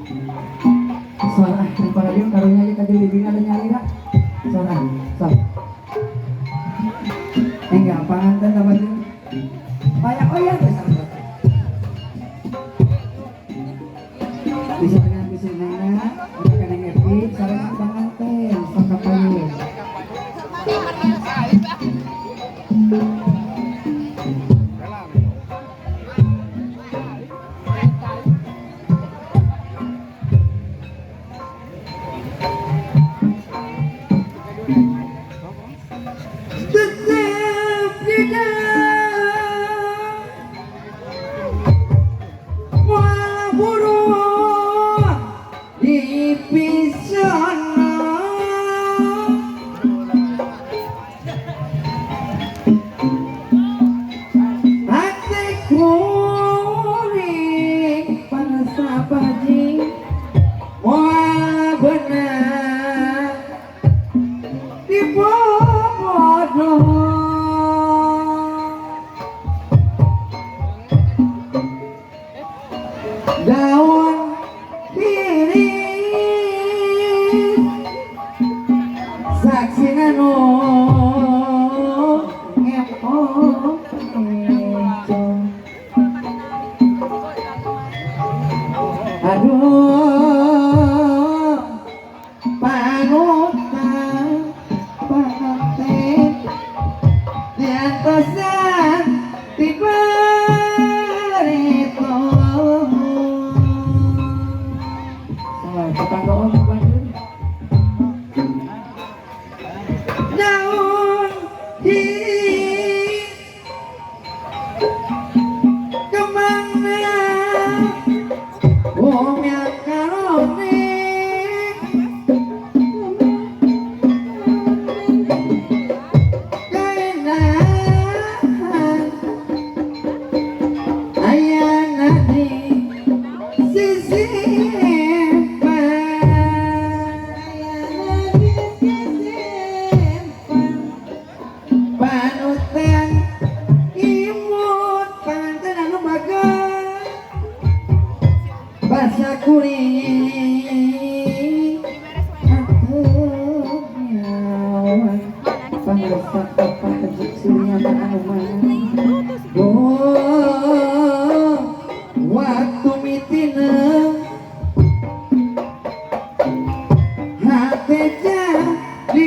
Suara para dia karunya aja tadi di ada nyari enggak? Suara. Sok. Enggak panganten apa tuh? Banyak ya besar. Bisa dengan bisa nana, udah kadang epic, sareng panganten, sok kapayu. Daun Hiris saksi nano aduh panutan panganten diantosan tiba Daun Hiris kemana yang karone keindahan ayana di sisi panutan imut panganten anu bagus basa kuring atuh nyawan pangresa apa kejuk surya anu mana waktu mitina hati jadi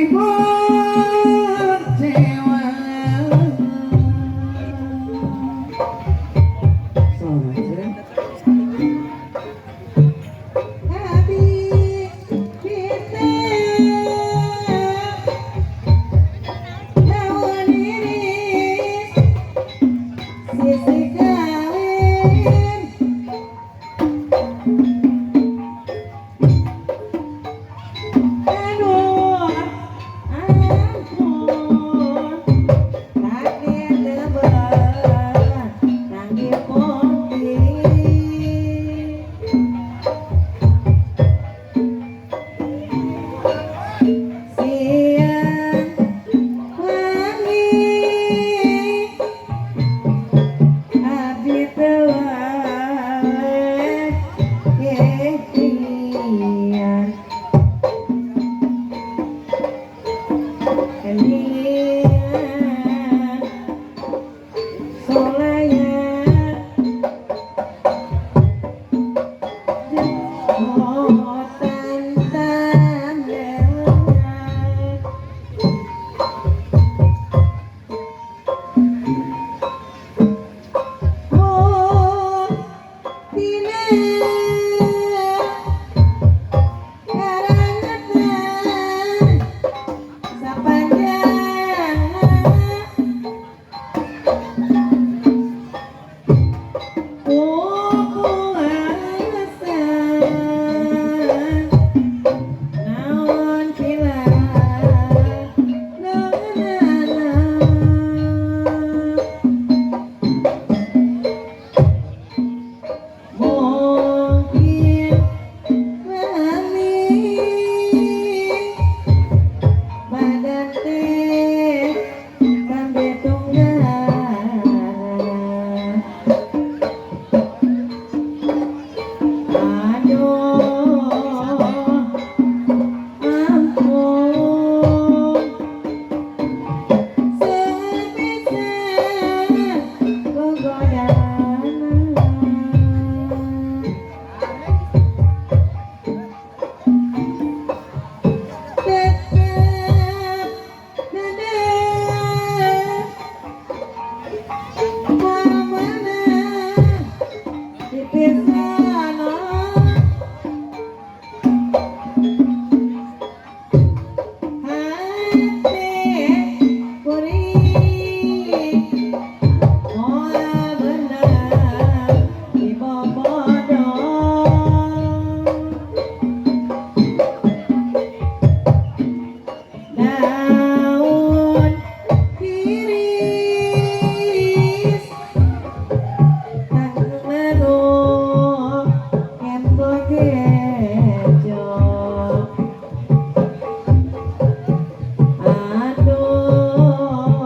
Aduh Hejo. Aduh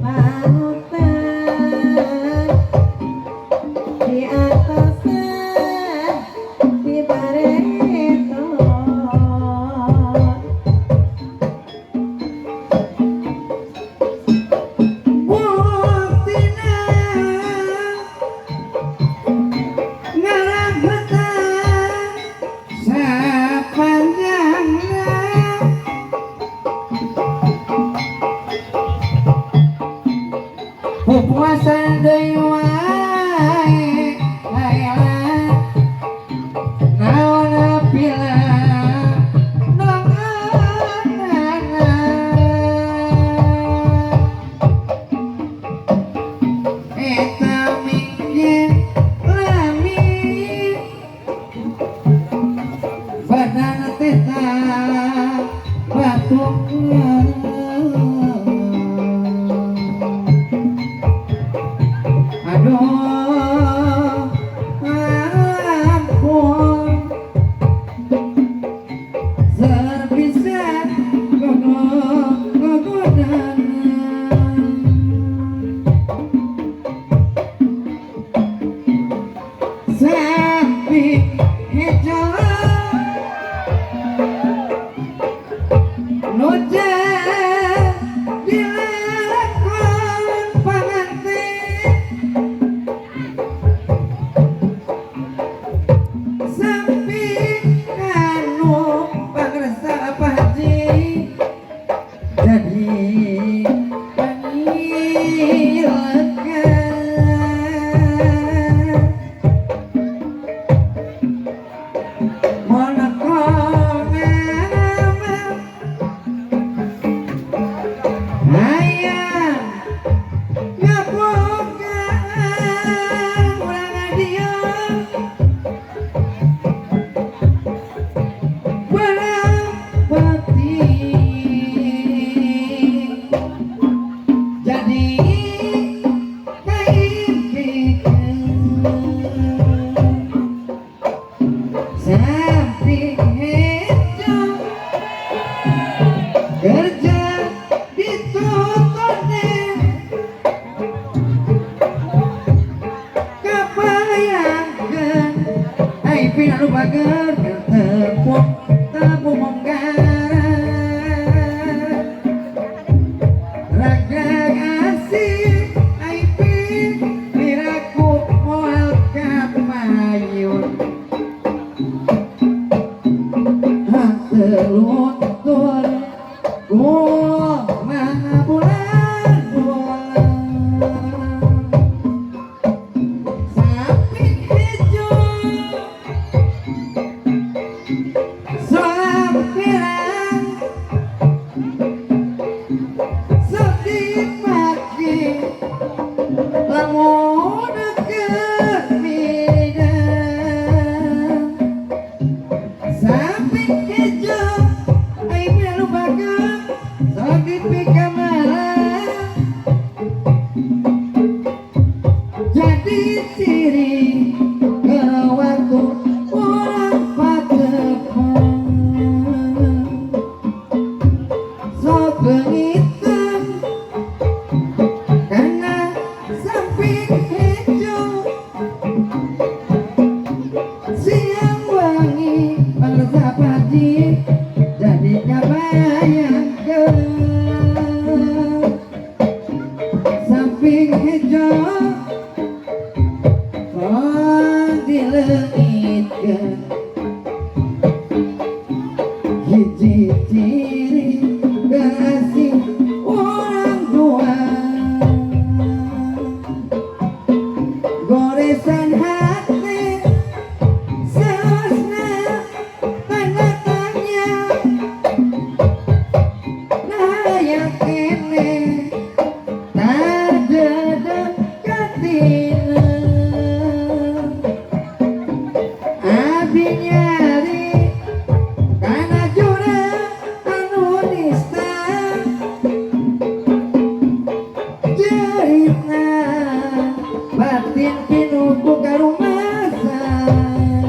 panutan di atas di bareto. Buktina ngarabetan sapanjangna pupuasan deui wae hayalan naon pila nonganana eta mingin lamin badan teta batuknya aduh ampun serpisan gogodan Samping Hejo nuja dilakon panganten samping anu pangresa paji jadi pangilekan monokongan hayang ngabogaan urang adieu barang penting jadi kaimpikan Samping Hejo kerja ditutunin kebayangkan ai pina nu bager tepung tepung monggaran raga asih ai piraku moal kamayun teluntur mana bulan Samping Hejo soal pirang sedih pagi lamun deket midan Samping Hejo ai pilu bageut sok dipikamaran jadi ciri waktu orang patepang sok bengitan karena Samping Hejo siang wangi bangsa pagi jadi kabayangkeun Samping Hejo dileungitkeun hiji ciri kasih orang tua goresan hati seusna tanda tanya nah yakene tadedeng katina abdi nyari kana jurang anu nista jeritna batin pinuku karumasan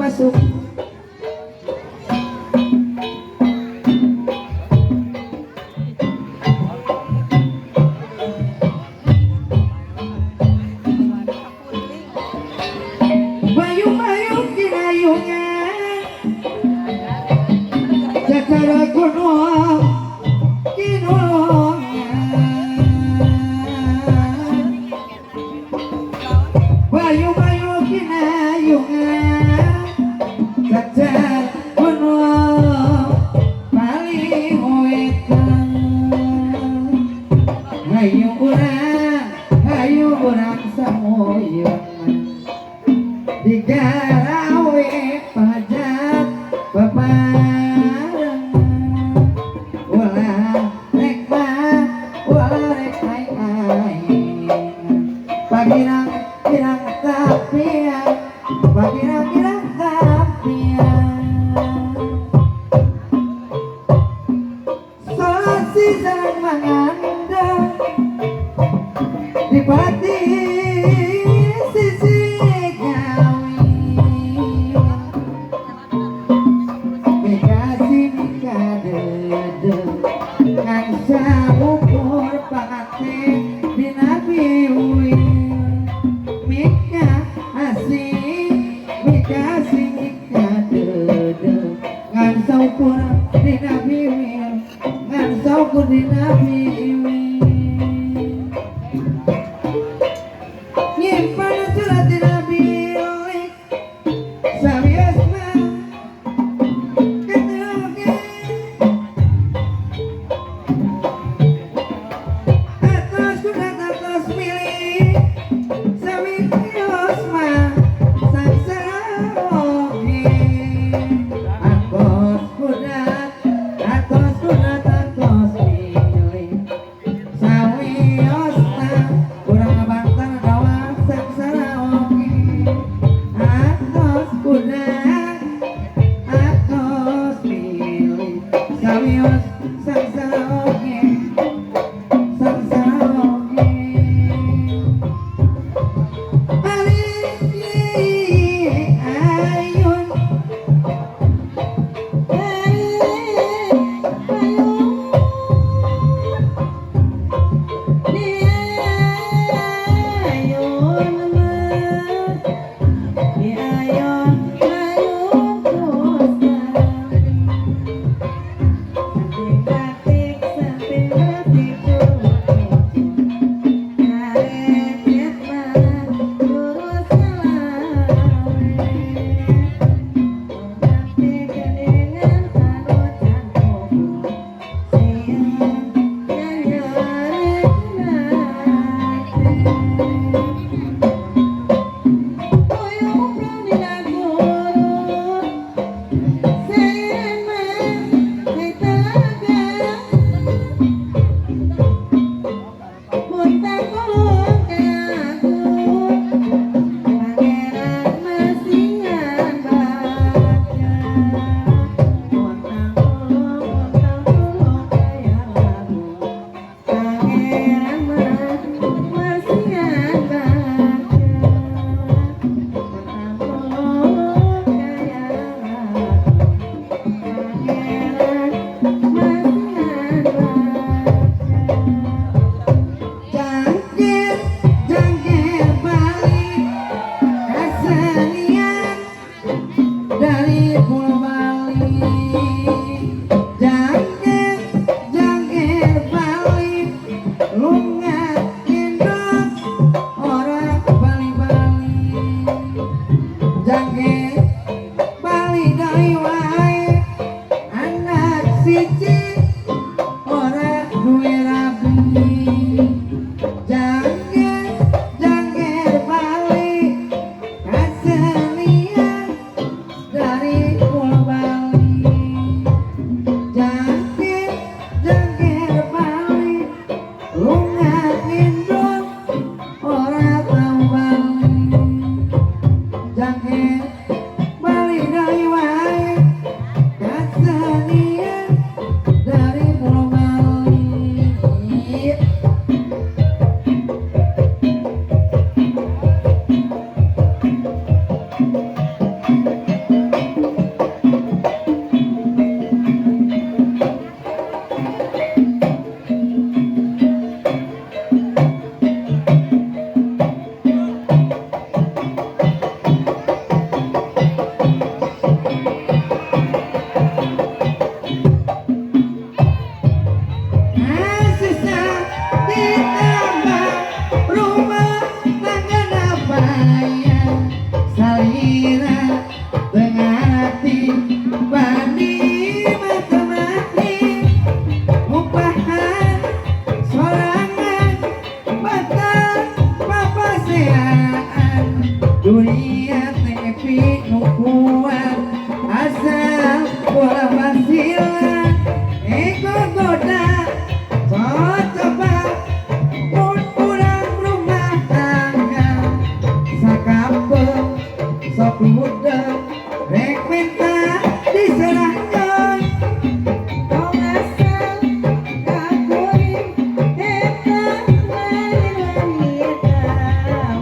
masuk. Bayu-bayu kinayunya Jakara gunung kinulungnya Bayu-bayu kinayunya Jakara gunung paling wetan Hayu urang samoyong digarawe pajak bebareng ulah rek ai pagirang tapian pagirang tapian solasi sareng mangandang di pati sisi ukur pakate dina biwi mika asih mika dede ngan saukur dina biwi ngan saukur dina biwi nyimpan surat dina biwi sabiasna Dunia tepi nukuan asal bola basilan ego goda coba pun pulang rumah tangga sakampung sok ludeng rek minta diserahkan kau asal kakuri eta lain wanita mulasok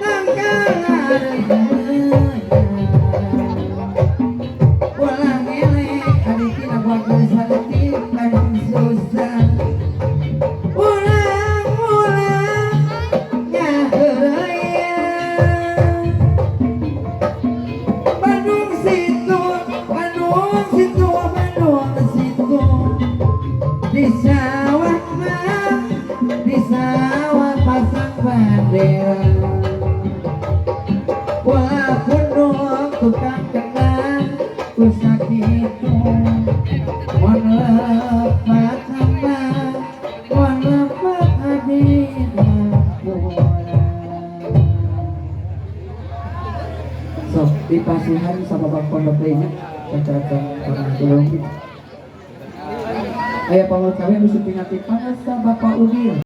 Tangkal walaupun doang tukang kenang usah gitu mohon lepat hamba mohon lepat adina sok dipasihan sama bang pondok lainnya kata-kata orang tulung ayah pamor kami musuh pinati panasa Bapak Udil